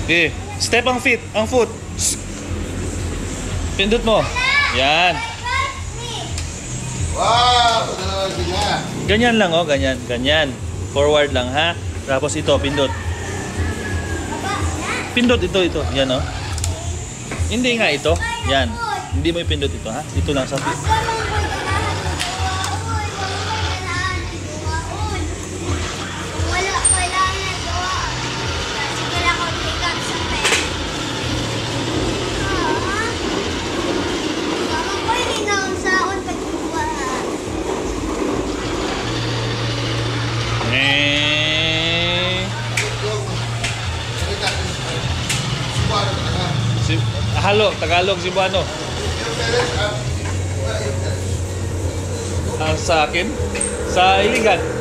Okay. Step ang feet. Ang foot. Pindot mo. Yan. Wow! Ganyan lang, oh. Ganyan. Ganyan. Forward lang, ha? Tapos ito, pindot. Pindot ito. Yan, oh. Hindi nga ito. Yan. Hindi mo ipindot ito, ha? Ito lang sa feet. Halo, Tagalog, Cebuano. Sa akin? Sa iligan.